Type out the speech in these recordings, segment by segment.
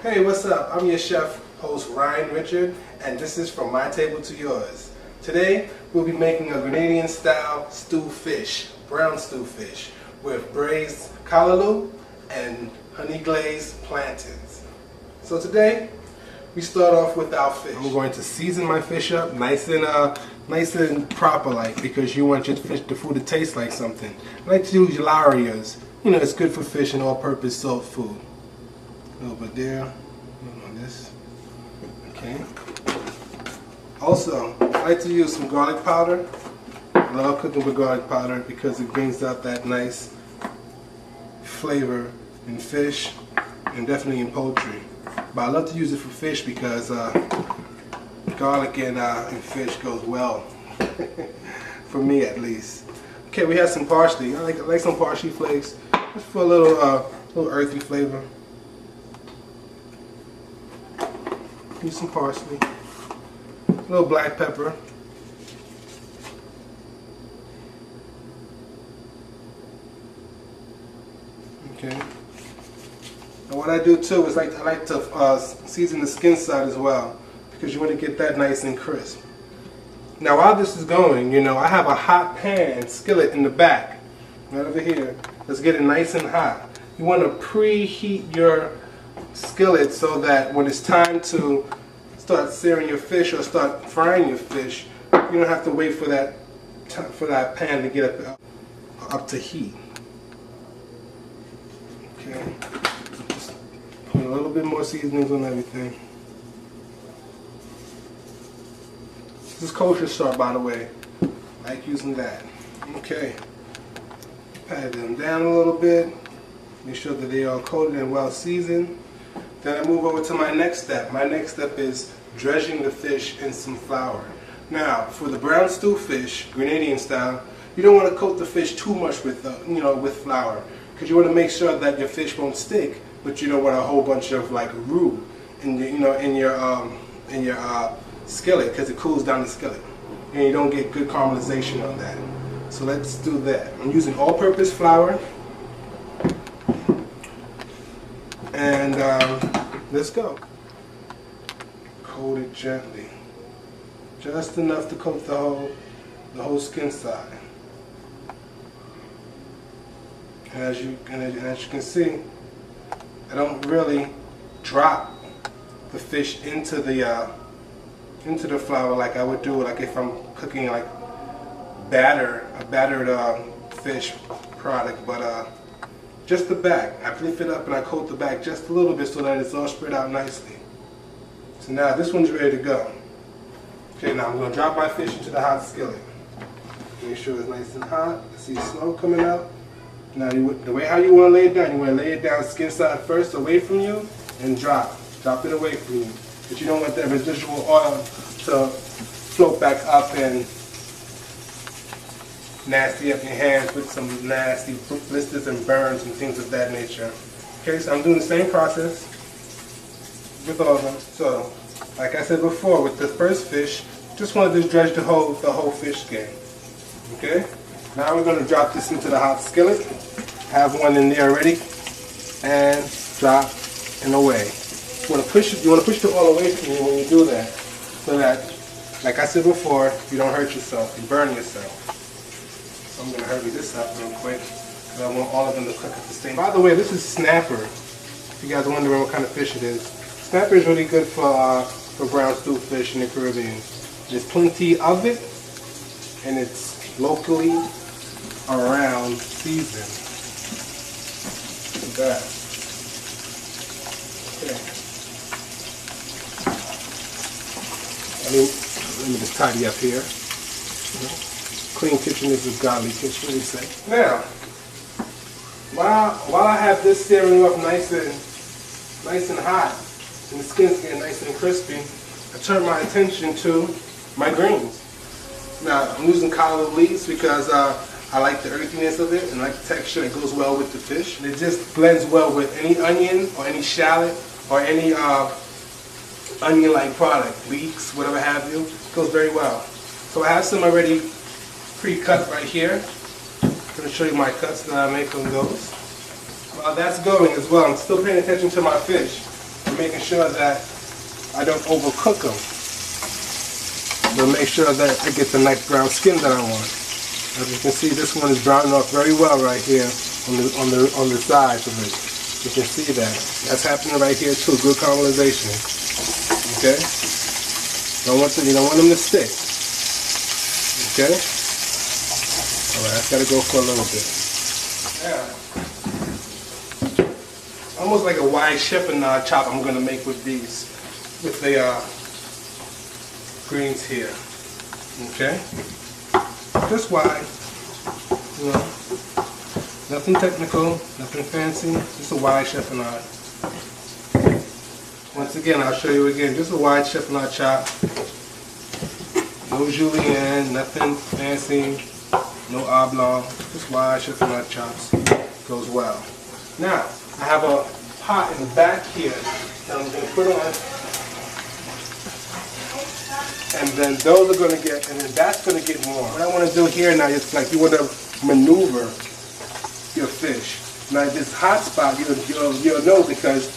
Hey, what's up? I'm your chef, host Ryan Richard, and this is From My Table to Yours. Today, we'll be making a Grenadian style stew fish, brown stew fish, with braised callaloo and honey glazed plantains. So today, we start off with our fish. I'm going to season my fish up nice and proper like, because you want your fish, the food to taste like something. I like to use Larias. You know, it's good for fish and all-purpose salt food. A little bit there, a little on this. Okay. Also, I like to use some garlic powder. I love cooking with garlic powder because it brings out that nice flavor in fish and definitely in poultry. But I love to use it for fish because garlic and fish goes well, for me at least. Okay, we have some parsley. I like some parsley flakes, just for a little earthy flavor. Use some parsley, a little black pepper, okay. And what I do too is I like to season the skin side as well, because you want to get that nice and crisp. Now while this is going, you know, I have a hot pan skillet in the back, right over here. Let's get it nice and hot. You want to preheat your skillet so that when it's time to start searing your fish or start frying your fish, you don't have to wait for that pan to get up to heat. Okay, just put a little bit more seasonings on everything. This is kosher salt, by the way. I like using that. Okay, pat them down a little bit. Make sure that they are coated and well seasoned. Then I move over to my next step. My next step is dredging the fish in some flour. Now, for the brown stew fish, Grenadian style, you don't want to coat the fish too much with with flour, because you want to make sure that your fish won't stick, but you don't want a whole bunch of like roux in your skillet, because it cools down the skillet, and you don't get good caramelization on that. So let's do that. I'm using all-purpose flour. And let's go. Coat it gently, just enough to coat the whole skin side. And as you can see, I don't really drop the fish into the flour like I would do like if I'm cooking like a battered fish product, but just the back. I lift it up and I coat the back just a little bit so that it's all spread out nicely. So now this one's ready to go. Okay, now I'm going to drop my fish into the hot skillet. Make sure it's nice and hot. I see smoke coming out. Now the way how you want to lay it down, you want to lay it down skin side first away from you and drop it away from you. But you don't want that residual oil to float back up and nasty up your hands with some nasty blisters and burns and things of that nature. Okay, so I'm doing the same process with all of them. So, like I said before, with the first fish, just want to dredge the whole fish skin. Okay, now we're going to drop this into the hot skillet. Have one in there already, and drop and away. You want to push the oil away from you when you do that, so that, like I said before, you don't hurt yourself, you burn yourself. So I'm going to hurry this up real quick, because I want all of them to cook at the same time. By the way, this is snapper. If you guys are wondering what kind of fish it is, snapper is really good for brown stew fish in the Caribbean. There's plenty of it, and it's locally around season. Look at that. Okay. Let me just tidy up here. Clean kitchen is a godly kitchen, we say. Now, while I have this searing up nice and hot, and the skin's getting nice and crispy, I turn my attention to my greens. Now, I'm using callaloo leaves because I like the earthiness of it and I like the texture that goes well with the fish. And it just blends well with any onion or any shallot or any onion-like product, leeks, whatever have you. It goes very well. So I have some already pre-cut right here. I'm going to show you my cuts that I make on those. While that's going as well, I'm still paying attention to my fish. I'm making sure that I don't overcook them. But make sure that I get the nice brown skin that I want. As you can see, this one is browning off very well right here on the sides of it. You can see that. That's happening right here too. Good caramelization. Okay? You don't want them to stick. Okay? Alright, that's gotta go for a little bit. Yeah. Almost like a wide chiffonade chop I'm gonna make with these. With the greens here. Okay? Just wide. You know. Nothing technical, nothing fancy, just a wide chiffonade. Once again, I'll show you again, just a wide chiffonade chop. No julienne, nothing fancy, no oblong, just wide chiffonade chops. Goes well. Now, I have a pot in the back here that I'm going to put on. And then those are going to get, and then that's going to get warm. What I want to do here now is like you want to maneuver your fish. Now this hot spot, you'll know because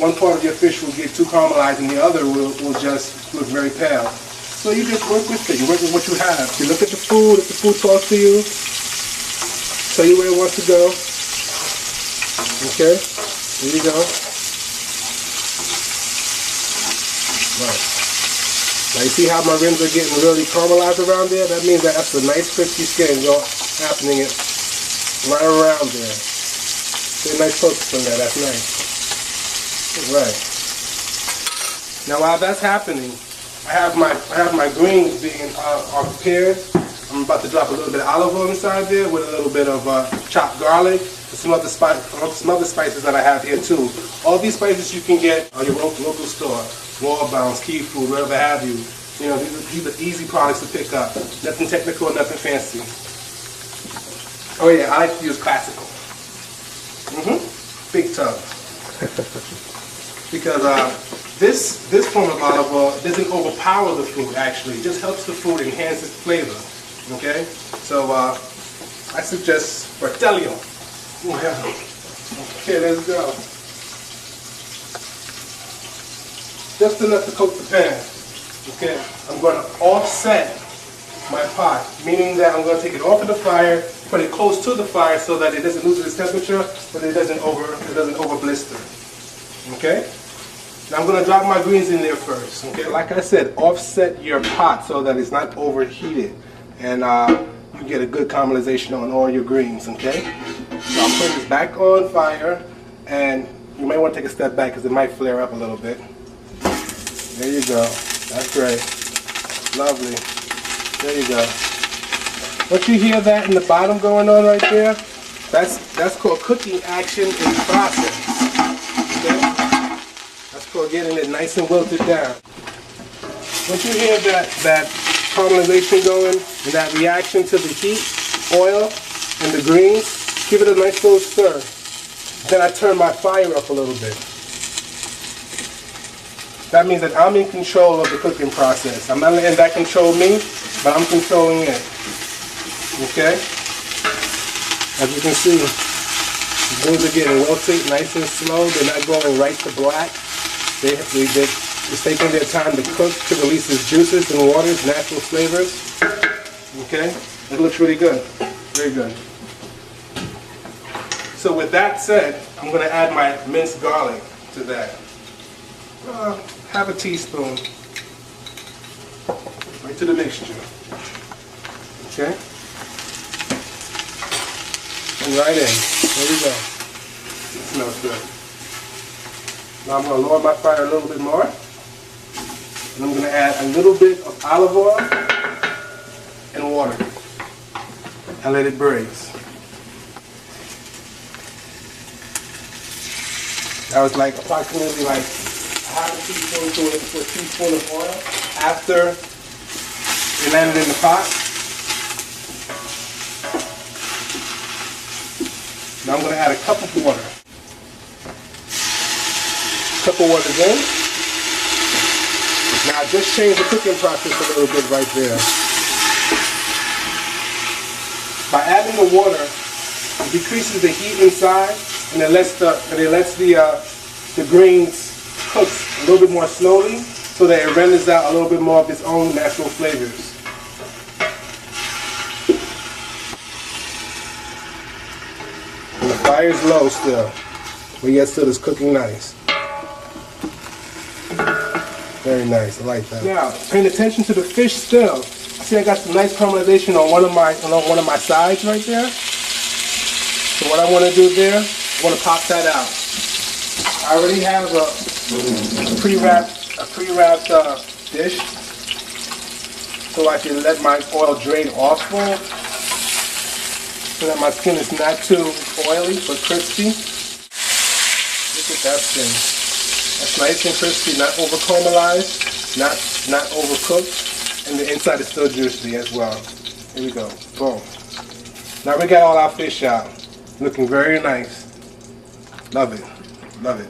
one part of your fish will get too caramelized and the other will just look very pale. So you just work with it. You work with what you have. You look at the food. If the food talks to you, tell you where it wants to go. Okay, there you go. Right. Now you see how my rims are getting really caramelized around there? That means that that's a nice crispy skin happening right around there. Get a nice focus on that. That's nice. Right. Now while that's happening, I have my greens being prepared. I'm about to drop a little bit of olive oil inside there with a little bit of chopped garlic and some other spices that I have here too. All these spices you can get on your local store, Wallbounds, Key Food, wherever have you. You know, these are easy products to pick up. Nothing technical, nothing fancy. Oh yeah, I like to use classical. Big tub. Because this form of olive oil doesn't overpower the food actually. It just helps the food enhance its flavor. Okay? So I suggest Fratello. Okay, let's go. Just enough to coat the pan. Okay? I'm going to offset my pot, meaning that I'm going to take it off of the fire, put it close to the fire so that it doesn't lose its temperature, but it doesn't over blister. Okay? Now I'm going to drop my greens in there first. Okay? Like I said, offset your pot so that it's not overheated, and you get a good caramelization on all your greens. Okay? So I'll put this back on fire, and you may want to take a step back because it might flare up a little bit. There you go. That's great. Lovely. There you go. Once you hear that in the bottom going on right there, that's called cooking action in process. Okay? That's called getting it nice and wilted down. Once you hear that caramelization going and that reaction to the heat, oil, and the greens, give it a nice little stir. Then I turn my fire up a little bit. That means that I'm in control of the cooking process. I'm not letting that control me, but I'm controlling it. Okay? As you can see, the greens are getting wilted nice and slow. They're not going right to black. It's taking their time to cook to release its juices and waters, natural flavors. Okay? It looks really good. Very good. So with that said, I'm going to add my minced garlic to that. Half a teaspoon right to the mixture. Okay? And right in. There we go. It smells good. Now I'm going to lower my fire a little bit more. And I'm going to add a little bit of olive oil and water. And let it braise. That was like approximately like half a teaspoon to a teaspoon of oil after it landed in the pot. Now I'm going to add a cup of water. Cup of water in. Now I just changed the cooking process a little bit right there. By adding the water, it decreases the heat inside and it lets the greens cook little bit more slowly so that it renders out a little bit more of its own natural flavors. And the fire is low still, but yet still it's cooking nice. Very nice, I like that. Now, paying attention to the fish still. See, I got some nice caramelization on one of my sides right there. So what I want to do there, I want to pop that out. I already have a pre-wrapped dish, so I can let my oil drain off full, so that my skin is not too oily but crispy. Look at that skin. That's nice and crispy, not over caramelized, not overcooked, and the inside is still juicy as well. Here we go. Boom. Now we got all our fish out. Looking very nice. Love it. Love it.